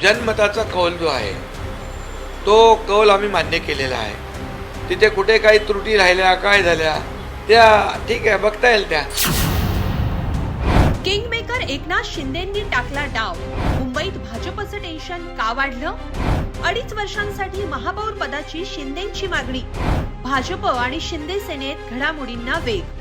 जनमताचा कौल जो आहे तो कौल आम्ही मान्य केलेला आहे. तिथे कुठे काही त्रुटी राहिल्या काय झाल्या त्या ठीक आहे, बघता येईल त्या. किंगमेकर एकनाथ शिंदेंनी टाकला डाव. मुंबईत भाजपचं टेन्शन का वाढलं? 2.5 वर्षांसाठी महापौर पदाची शिंदेंची मागणी. भाजप आणि शिंदे सेनेत घडामोडींना वेग.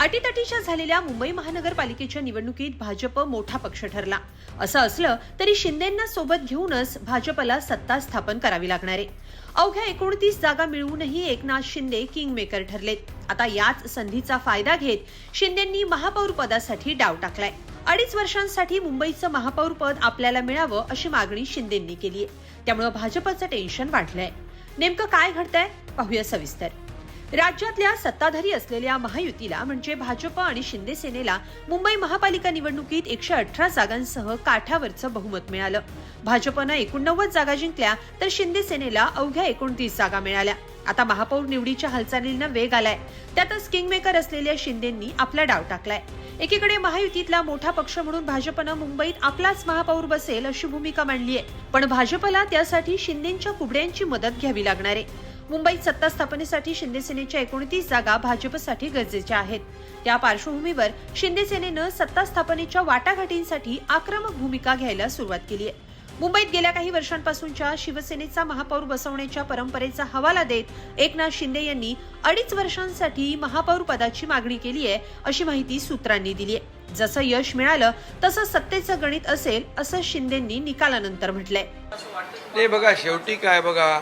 अटीतटीच्या झालेल्या मुंबई महानगरपालिकेच्या निवडणुकीत भाजप मोठा पक्ष ठरला. असं असलं तरी शिंदेंना सोबत घेऊनच भाजपला सत्ता स्थापन करावी लागणार आहे. अवघ्या 29 जागा मिळवूनही एकनाथ शिंदे किंगमेकर ठरलेत. आता याच संधीचा फायदा घेत शिंदेंनी महापौर पदासाठी डाव टाकलाय. 2.5 वर्षांसाठी मुंबईचं महापौर पद आपल्याला मिळावं अशी मागणी शिंदेंनी केली आहे. त्यामुळे भाजपचं टेन्शन वाढलंय. नेमकं काय घडतंय पाहूया सविस्तर. राज्यातल्या सत्ताधारी असलेल्या महायुतीला म्हणजे भाजप आणि शिंदे सेनेला मुंबई महापालिका निवडणुकीत 118 जागांसह काठावरचं बहुमत मिळालं. भाजपनं 89 जागा जिंकल्या तर शिंदे सेनेला अवघ्या 29 जागा मिळाल्या. आता महापौर निवडीच्या हालचालींना वेग आलाय. त्यातच किंगमेकर असलेल्या शिंदेंनी आपला डाव टाकलाय. एकीकडे महायुतीतला मोठा पक्ष म्हणून भाजपनं मुंबईत आपलाच महापौर बसेल अशी भूमिका मांडली आहे. पण भाजपला त्यासाठी शिंदेंच्या कुबड्यांची मदत घ्यावी लागणार आहे. मुंबईत सत्ता स्थापनेसाठी शिंदे सेनेच्या 29 जागा भाजपसाठी गरजेच्या आहेत. त्या पार्श्वभूमीवर शिंदे सेनेनं सत्ता स्थापनेच्या वाटाघाटींसाठी आक्रमक भूमिका घ्यायला सुरुवात केली आहे. मुंबईत गेल्या काही वर्षांपासूनच्या शिवसेनेचा महापौर बसवण्याच्या परंपरेचा हवाला देत एकनाथ शिंदे यांनी 2.5 वर्षांसाठी महापौर पदाची मागणी केली आहे अशी माहिती सूत्रांनी दिली आहे. जसं यश मिळालं तसं सत्तेचं गणित असेल असं शिंदेंनी निकालानंतर म्हटलंय. ते बघा, शेवटी काय बघा,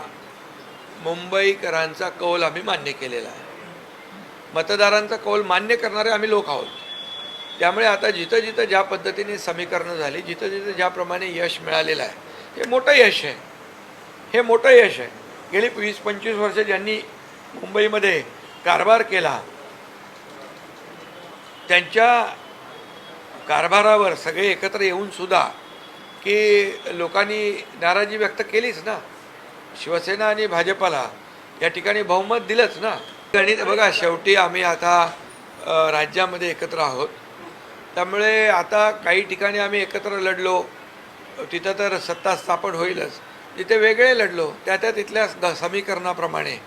मुंबईकरांचा कौल आम्ही मान्य केलेला आहे. मतदारांचा कौल मान्य करणारे आम्ही लोक आहोत. त्यामुळे आता जिथं जिथं ज्या पद्धतीने समीकरणं झाली, जिथं जिथं ज्याप्रमाणे यश मिळालेलं आहे, हे मोठं यश आहे. हे मोठं यश आहे. गेली 20-25 वर्ष ज्यांनी मुंबईमध्ये कारभार केला त्यांच्या कारभारावर सगळे एकत्र येऊन सुद्धा की लोकांनी नाराजी व्यक्त केलीच ना. शिवसेना आणि भाजपाला या ठिकाणी बहुमत दिलंच ना. गणित बघा, शेवटी आम्ही आता राज्यामध्ये एकत्र आहोत. त्यामुळे आता काही ठिकाणी आम्ही एकत्र लढलो, तिथं तर सत्ता स्थापन होईलच. तिथे वेगळे लढलो, त्या तिथल्या समीकरणाप्रमाणे,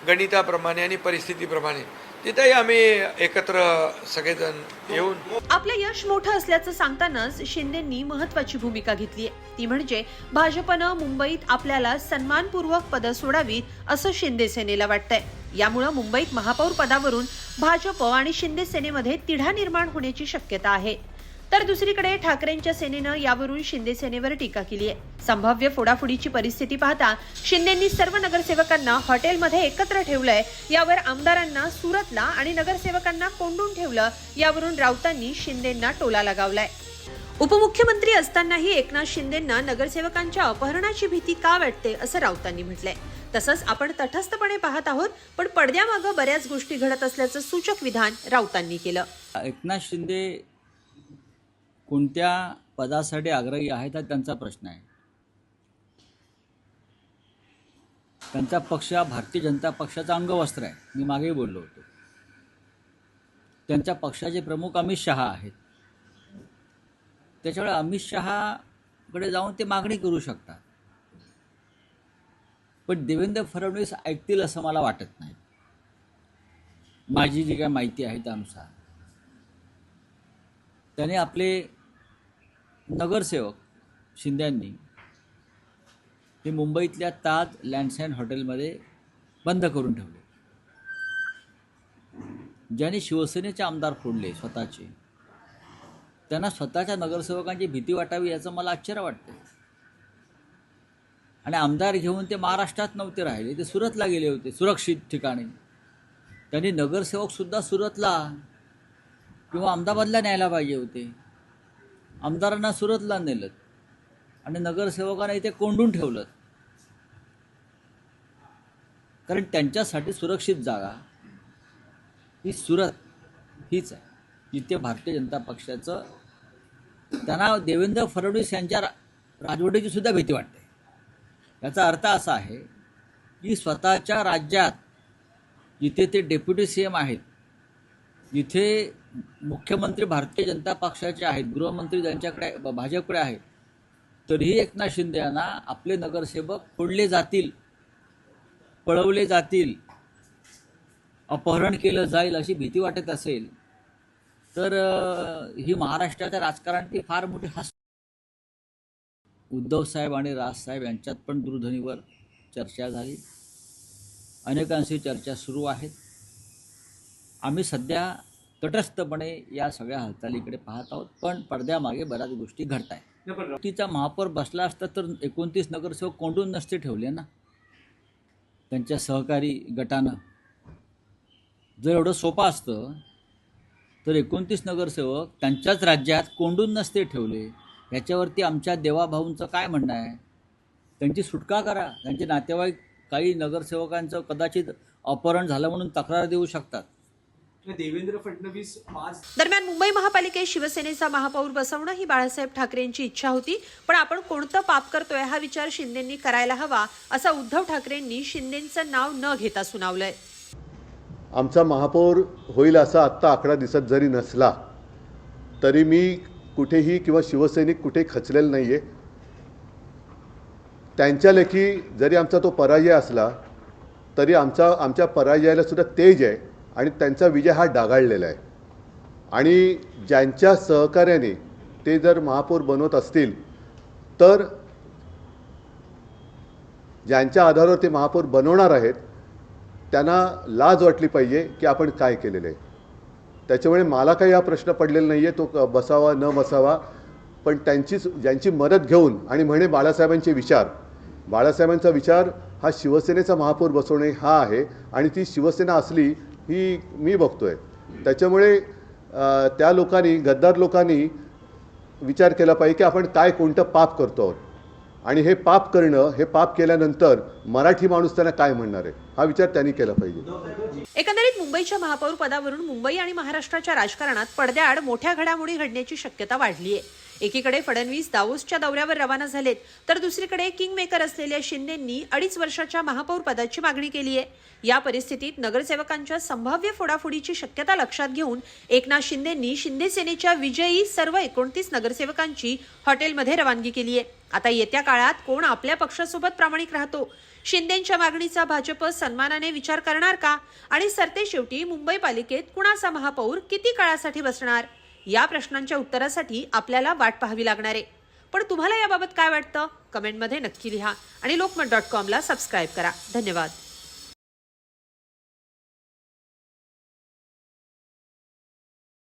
गणिताप्रमाणे आणि परिस्थितीप्रमाणे तिथेही आम्ही एकत्र सगळेजण येऊन. आपलं यश मोठं असल्याचं सांगतानाच शिंदेंनी महत्वाची भूमिका घेतली आहे. ती म्हणजे भाजपनं मुंबईत आपल्याला सन्मानपूर्वक पदं सोडावीत असं शिंदे सेनेला वाटतंय. यामुळे मुंबईत महापौर पदावरून भाजप आणि शिंदे सेनेमध्ये तिढा निर्माण होण्याची शक्यता आहे. तर दुसरीकडे ठाकरेंच्या सेनेनं यावरून शिंदे सेनेवर टीका केली आहे. संभाव्य फोडाफोडीची परिस्थिती पाहता शिंदेंनी सर्व नगरसेवकांना हॉटेलमध्ये एकत्र ठेवलंय. यावर आमदारांना सुरतला आणि नगरसेवकांना कोंडून ठेवलं. यावरून राऊतांनी शिंदेंना टोला लगावलाय. उपमुख्यमंत्री असतानाही एकनाथ शिंदेंना नगरसेवकांच्या अपहरणाची भीती का वाटते असं राऊतांनी म्हटलंय. तसंच आपण तटस्थपणे पाहत आहोत, पण पडद्यामागं बऱ्याच गोष्टी घडत असल्याचं सूचक विधान राऊतांनी केलं. एकनाथ शिंदे कोणत्या पदासाठी आग्रही आहेत हा त्यांचा प्रश्न आहे. त्यांचा पक्ष हा भारतीय जनता पक्षाचा अंगवस्त्र आहे. मी मागेही बोललो होतो. त्यांच्या पक्षाचे प्रमुख अमित शहा आहेत. त्याच्यामुळे अमित शहाकडे जाऊन ते मागणी करू शकतात. पण देवेंद्र फडणवीस ऐकतील असं मला वाटत नाही. माझी जी काय माहिती आहे त्यानुसार त्याने आपले नगरसेवक शिंद्यांनी हे मुंबईतल्या ताज लँडसाईन हॉटेलमध्ये बंद करून ठेवले. ज्यांनी शिवसेनेचे आमदार फोडले स्वतःचे, त्यांना स्वतःच्या नगरसेवकांची भीती वाटावी याचं मला आश्चर्य वाटतं. आणि आमदार घेऊन ते महाराष्ट्रात नव्हते राहिले, ते सुरतला गेले होते, सुरक्षित ठिकाणी. त्यांनी नगरसेवकसुद्धा सुरतला किंवा अहमदाबादला न्यायला पाहिजे होते. आमदारांना सुरतला नेलं आणि नगरसेवकांना इथे कोंडून ठेवलं. कारण त्यांच्यासाठी सुरक्षित जागा ही सुरत हीच आहे, जिथे भारतीय जनता पक्षाचं त्यांना देवेंद्र फडणवीस यांच्या राजवटीची सुद्धा भीती वाटते. याचा अर्थ असा आहे की स्वतःच्या राज्यात जिथे ते डेप्युटी CM आहेत, जिथे मुख्यमंत्री भारतीय जनता पक्षाचे आहेत, गृहमंत्री ज्यांच्याकडे भाजपकडे आहेत, तरीही एकनाथ शिंदे यांना आपले नगरसेवक फोडले जातील, पळवले जातील, अपहरण केलं जाईल अशी भीती वाटत असेल तर ही महाराष्ट्राच्या राजकारणाची फार मोठी उद्धव साहेब आणि राजसाहेब यांच्यात पण दूरध्वनीवर चर्चा झाली, अनेकांशी चर्चा सुरू आहेत. आम्ही सध्या तटस्थपणे या सगळ्या हालचालीकडे पाहत आहोत, पण पडद्यामागे बऱ्याच गोष्टी घडत आहेत. तिचा महापौर बसला असता तर 29 नगरसेवक कोंडून नसते ठेवले ना त्यांच्या सहकारी गटानं. जर एवढं सोपं असतं तर 29 नगरसेवक त्यांच्याच राज्यात कोंडून नसते ठेवले. याच्यावरती आमच्या देवाभाऊंचं काय म्हणणं आहे? त्यांची सुटका करा. त्यांचे नातेवाईक काही नगरसेवकांचं कदाचित अपहरण झालं म्हणून तक्रार देऊ शकतात. देवेंद्र फडणवीस दरम्यान मुंबई महापालिकेत शिवसेनेचा महापौर बसवणं ही बाळासाहेब ठाकरेंची इच्छा होती, पण आपण कोणतं पाप करतोय हा विचार शिंदेंनी करायला हवा असं उद्धव ठाकरेंनी शिंदेंचं नाव न घेता सुनावलंय. आमचा महापौर होईल असा आत्ता आकडा दिसत जरी नसला तरी मी कुठेही किंवा शिवसैनिक कुठे खचलेलं नाही आहे. त्यांच्या लेखी जरी आमचा तो पराजय असला तरी आमच्या पराजयाला सुद्धा तेज आहे आणि त्यांचा विजय हा डागाळलेला आहे. आणि ज्यांच्या सहकार्याने ते जर महापौर बनवत असतील तर ज्यांच्या आधारावर ते महापौर बनवणार आहेत त्यांना लाज वाटली पाहिजे की आपण काय केलेलं आहे. त्याच्यामुळे मला काही हा प्रश्न पडलेला नाही आहे तो बसावा न बसावा, पण ज्यांची मदत घेऊन आणि म्हणे बाळासाहेबांचा विचार हा शिवसेनेचा महापौर बसवणे हा आहे आणि ती शिवसेना असली ही मी बघतोय. त्याच्यामुळे त्या लोकांनी, गद्दार लोकांनी विचार केला पाहिजे की आपण कोणतं पाप करतो आहोत आणि हे पाप करणं, हे पाप केल्यानंतर मराठी माणूस त्यांना काय म्हणणार आहे हा विचार त्यांनी केला पाहिजे. एकंदरीत मुंबईच्या महापौर पदावरून मुंबई आणि महाराष्ट्राच्या राजकारणात पडद्याआड मोठ्या घडामोडी घडण्याची शक्यता वाढली आहे. एकीकडे फडणवीस दावोसच्या दौऱ्यावर रवाना झालेत तर दुसरीकडे किंगमेकर असलेल्या शिंदेंनी 2.5 वर्षाच्या महापौर पदाची मागणी केली आहे. या परिस्थितीत नगरसेवकांच्या संभाव्य फोडाफोडीची शक्यता लक्षात घेऊन एकनाथ शिंदेंनी शिंदे सेनेच्या विजयी सर्व 29 नगरसेवकांची हॉटेलमध्ये रवानगी केली आहे. आता येत्या काळात कोण आपल्या पक्षासोबत प्रामाणिक राहतो, शिंदेंच्या मागणीचा भाजप सन्मानाने विचार करणार का, आणि सरतेशेवटी मुंबई पालिकेत कुणाचा महापौर किती काळासाठी बसणार, या प्रश्नांच्या उत्तरासाठी आपल्याला वाट पाहावी लागणार आहे. पण तुम्हाला याबाबत काय वाटतं कमेंटमध्ये नक्की लिहा आणि lokmat.com ला सबस्क्राईब करा. धन्यवाद.